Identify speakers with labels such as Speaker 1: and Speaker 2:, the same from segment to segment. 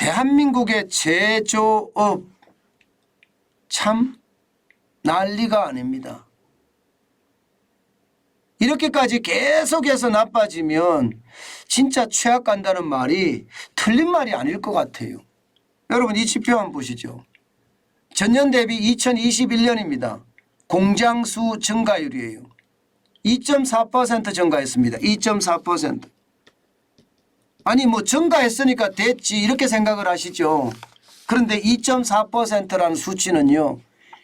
Speaker 1: 대한민국의 제조업 참 난리가 아닙니다. 이렇게까지 계속해서 나빠지면 진짜 최악 간다는 말이 틀린 말이 아닐 것 같아요. 여러분 이 지표 한번 보시죠. 전년 대비 2021년입니다. 공장 수 증가율이에요. 2.4% 증가했습니다. 2.4%. 아니 뭐 증가했으니까 됐지 이렇게 생각을 하시죠. 그런데 2.4%라는 수치는요.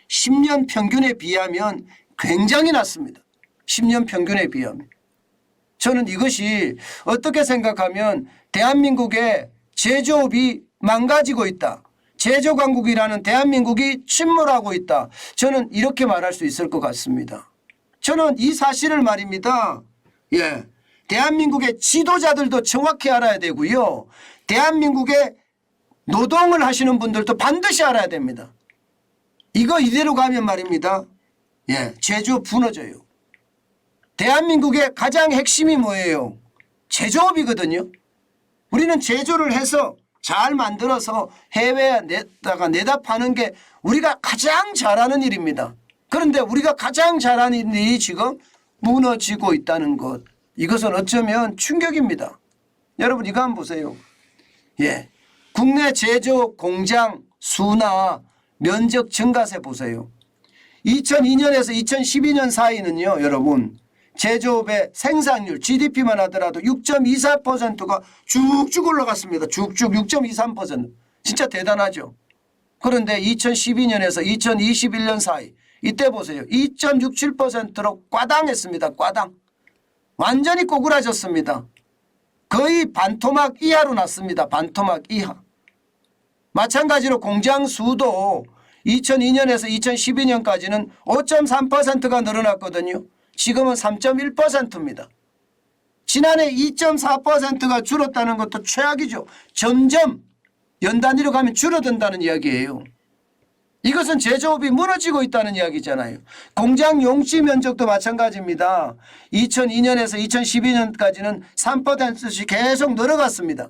Speaker 1: 10년 평균에 비하면 굉장히 낮습니다. 10년 평균에 비하면. 저는 이것이 어떻게 생각하면 대한민국의 제조업이 망가지고 있다. 제조강국이라는 대한민국이 침몰하고 있다. 저는 이렇게 말할 수 있을 것 같습니다. 저는 이 사실을 말입니다. 예, 대한민국의 지도자들도 정확히 알아야 되고요. 대한민국의 노동을 하시는 분들도 반드시 알아야 됩니다. 이거 이대로 가면 말입니다. 예, 제조업 무너져요. 대한민국의 가장 핵심이 뭐예요? 제조업이거든요. 우리는 제조를 해서 잘 만들어서 해외에 내다 파는 게 우리가 가장 잘하는 일입니다. 그런데 우리가 가장 잘하는 일이 지금 무너지고 있다는 것. 이것은 어쩌면 충격입니다. 여러분 이거 한번 보세요. 예, 국내 제조 공장 수나 면적 증가세 보세요. 2002년에서 2012년 사이는요. 여러분 제조업의 생산율 GDP만 하더라도 6.24%가 쭉쭉 올라갔습니다. 쭉쭉 6.23%. 진짜 대단하죠. 그런데 2012년에서 2021년 사이 이때 보세요. 2.67%로 꽈당했습니다. 꽈당. 완전히 꼬꾸라졌습니다. 거의 반토막 이하로 났습니다. 반토막 이하. 마찬가지로 공장 수도 2002년에서 2012년까지는 5.3%가 늘어났거든요. 지금은 3.1%입니다. 지난해 2.4%가 줄었다는 것도 최악이죠. 점점 연단위로 가면 줄어든다는 이야기예요. 이것은 제조업이 무너지고 있다는 이야기잖아요. 공장 용지 면적도 마찬가지입니다. 2002년에서 2012년까지는 3%씩 계속 늘어갔습니다.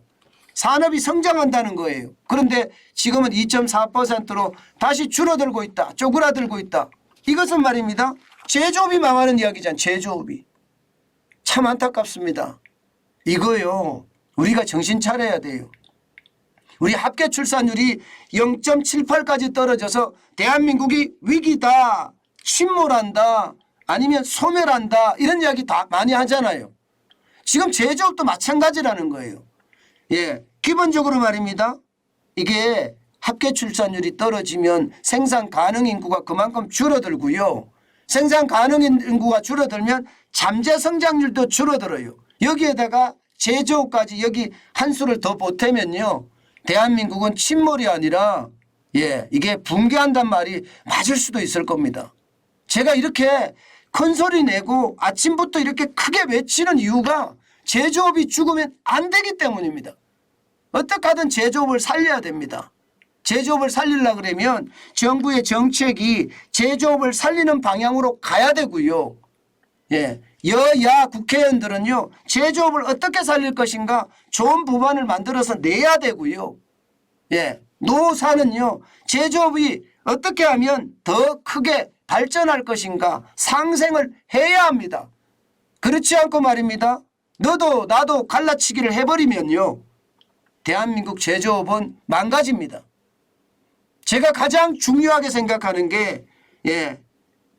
Speaker 1: 산업이 성장한다는 거예요. 그런데 지금은 2.4%로 다시 줄어들고 있다. 쪼그라들고 있다. 이것은 말입니다. 제조업이 망하는 이야기잖아요. 제조업이. 참 안타깝습니다. 이거요. 우리가 정신 차려야 돼요. 우리 합계 출산율이 0.78까지 떨어져서 대한민국이 위기다, 침몰한다, 아니면 소멸한다 이런 이야기 다 많이 하잖아요. 지금 제조업도 마찬가지라는 거예요. 예, 기본적으로 말입니다. 이게 합계 출산율이 떨어지면 생산 가능 인구가 그만큼 줄어들고요. 생산 가능 인구가 줄어들면 잠재 성장률도 줄어들어요. 여기에다가 제조업까지 여기 한 수를 더 보태면요. 대한민국은 침몰이 아니라 예, 이게 붕괴한단 말이 맞을 수도 있을 겁니다. 제가 이렇게 큰 소리 내고 아침부터 이렇게 크게 외치는 이유가 제조업이 죽으면 안 되기 때문입니다. 어떻게 하든 제조업을 살려야 됩니다. 제조업을 살리려고 그러면 정부의 정책이 제조업을 살리는 방향으로 가야 되고요. 예, 여야 국회의원들은요. 제조업을 어떻게 살릴 것인가 좋은 법안을 만들어서 내야 되고요. 예, 노사는요. 제조업이 어떻게 하면 더 크게 발전할 것인가 상생을 해야 합니다. 그렇지 않고 말입니다. 너도 나도 갈라치기를 해버리면요. 대한민국 제조업은 망가집니다. 제가 가장 중요하게 생각하는 게 예,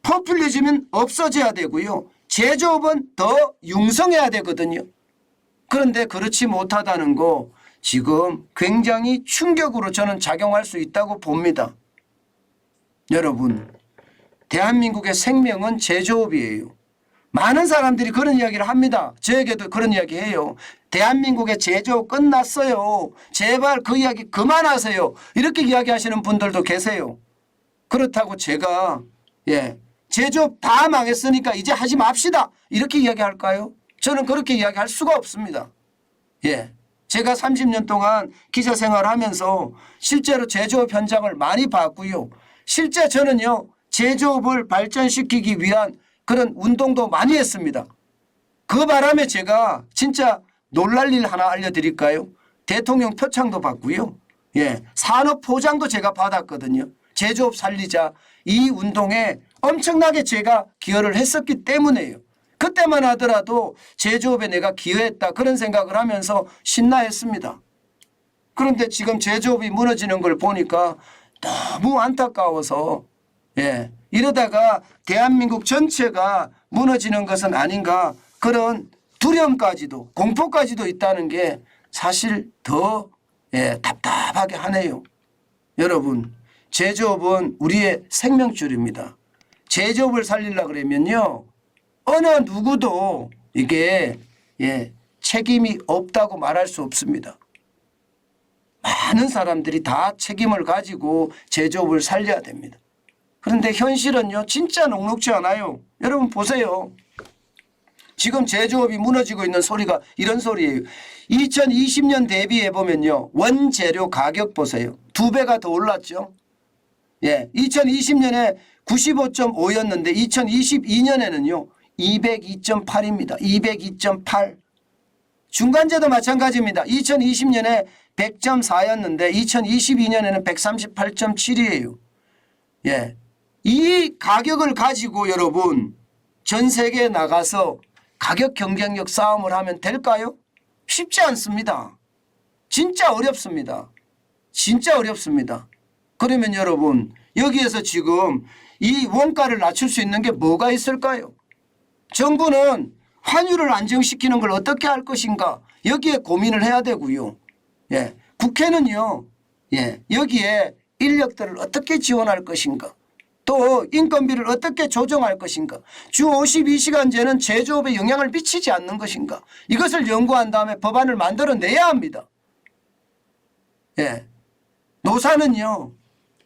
Speaker 1: 포퓰리즘은 없어져야 되고요. 제조업은 더 융성해야 되거든요. 그런데 그렇지 못하다는 거 지금 굉장히 충격으로 저는 작용할 수 있다고 봅니다. 여러분, 대한민국의 생명은 제조업이에요. 많은 사람들이 그런 이야기를 합니다. 저에게도 그런 이야기 해요. 대한민국의 제조업 끝났어요. 제발 그 이야기 그만하세요. 이렇게 이야기하시는 분들도 계세요. 그렇다고 제가 예, 제조업 다 망했으니까 이제 하지 맙시다. 이렇게 이야기할까요? 저는 그렇게 이야기할 수가 없습니다. 예, 제가 30년 동안 기자 생활을 하면서 실제로 제조업 현장을 많이 봤고요. 실제 저는요. 제조업을 발전시키기 위한 그런 운동도 많이 했습니다. 그 바람에 제가 진짜 놀랄 일 하나 알려드릴까요? 대통령 표창도 받고요. 예, 산업 포장도 제가 받았거든요. 제조업 살리자 이 운동에 엄청나게 제가 기여를 했었기 때문에요. 그때만 하더라도 제조업에 내가 기여했다 그런 생각을 하면서 신나했습니다. 그런데 지금 제조업이 무너지는 걸 보니까 너무 안타까워서 예, 이러다가 대한민국 전체가 무너지는 것은 아닌가 그런 두려움까지도 공포까지도 있다는 게 사실 더 예, 답답하게 하네요. 여러분 제조업은 우리의 생명줄입니다. 제조업을 살리려고 그러면요 어느 누구도 이게 예, 책임이 없다고 말할 수 없습니다. 많은 사람들이 다 책임을 가지고 제조업을 살려야 됩니다. 그런데 현실은요 진짜 녹록지 않아요. 여러분 보세요. 지금 제조업이 무너지고 있는 소리가 이런 소리예요. 2020년 대비해 보면요 원재료 가격 보세요. 2배가 더 올랐죠. 예, 2020년에 95.5였는데 2022년에는요 202.8입니다. 202.8. 중간재도 마찬가지입니다. 2020년에 100.4였는데 2022년에는 138.7이에요. 예. 이 가격을 가지고 여러분 전 세계에 나가서 가격 경쟁력 싸움을 하면 될까요? 쉽지 않습니다. 진짜 어렵습니다. 진짜 어렵습니다. 그러면 여러분 여기에서 지금 이 원가를 낮출 수 있는 게 뭐가 있을까요? 정부는 환율을 안정시키는 걸 어떻게 할 것인가 여기에 고민을 해야 되고요. 예, 국회는요. 예, 여기에 인력들을 어떻게 지원할 것인가 또 인건비를 어떻게 조정할 것인가 주 52시간제는 제조업에 영향을 미치지 않는 것인가 이것을 연구한 다음에 법안을 만들어내야 합니다. 예, 노사는요.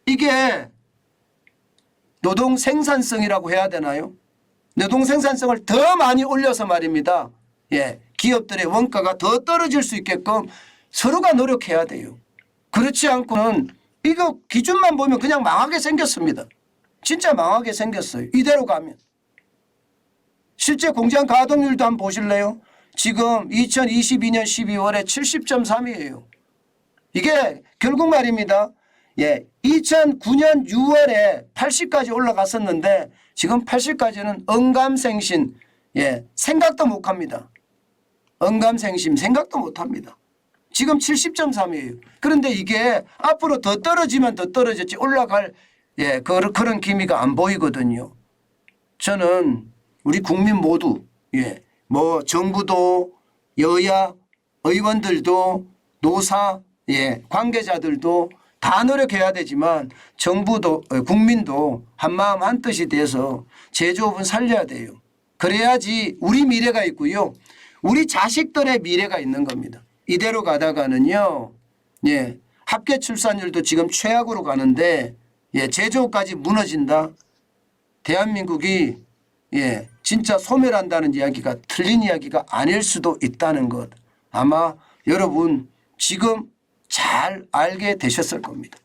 Speaker 1: 이게 노동 생산성이라고 해야 되나요? 노동 생산성을 더 많이 올려서 말입니다. 예, 기업들의 원가가 더 떨어질 수 있게끔 서로가 노력해야 돼요. 그렇지 않고는 이거 기준만 보면 그냥 망하게 생겼습니다. 진짜 망하게 생겼어요. 이대로 가면. 실제 공장 가동률도 한번 보실래요? 지금 2022년 12월에 70.3이에요. 이게 결국 말입니다. 예, 2009년 6월에 80까지 올라갔었는데 지금 80까지는 언감생심 예, 생각도 못합니다. 언감생심 생각도 못합니다. 지금 70.3이에요. 그런데 이게 앞으로 더 떨어지면 더 떨어졌지 올라갈 예, 그런 기미가 안 보이거든요. 저는 우리 국민 모두 예, 뭐 정부도 여야 의원들도 노사 예, 관계자들도 다 노력해야 되지만 정부도 국민도 한마음 한뜻이 돼서 제조업은 살려야 돼요. 그래야지 우리 미래가 있고요. 우리 자식들의 미래가 있는 겁니다. 이대로 가다가는요. 예, 합계 출산율도 지금 최악으로 가는데 예, 제조업까지 무너진다. 대한민국이 예, 진짜 소멸한다는 이야기가 틀린 이야기가 아닐 수도 있다는 것. 아마 여러분 지금 잘 알게 되셨을 겁니다.